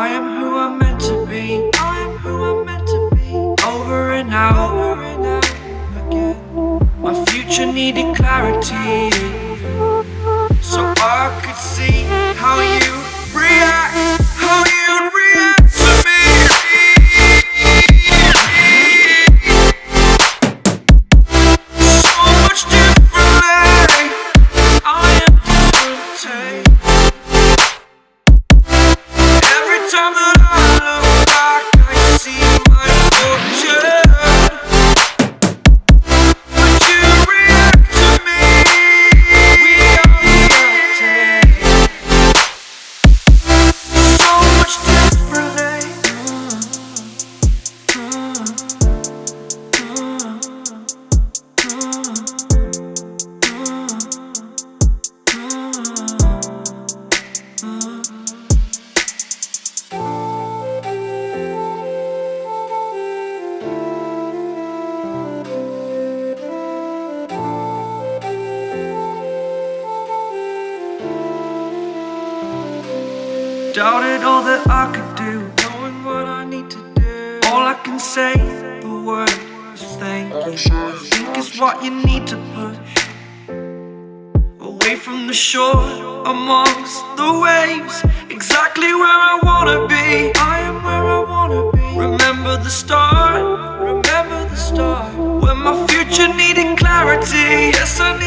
I am who I'm meant to be. I am who I'm meant to be. Over and out, over and out again. My future needed clarity, so I could see how you react, how you'd react to me. So much differently, I am different. Every time that I look back, I see my fortune. Would you react to me? We are reacting so much differently. Doubted all that I could do, knowing what I need to do. All I can say, the word is thank you. I think it's what you need to push away from the shore, amongst the waves. Exactly where I wanna be. I am where I wanna be. Remember the start, remember the start, when my future needed clarity. Yes, I need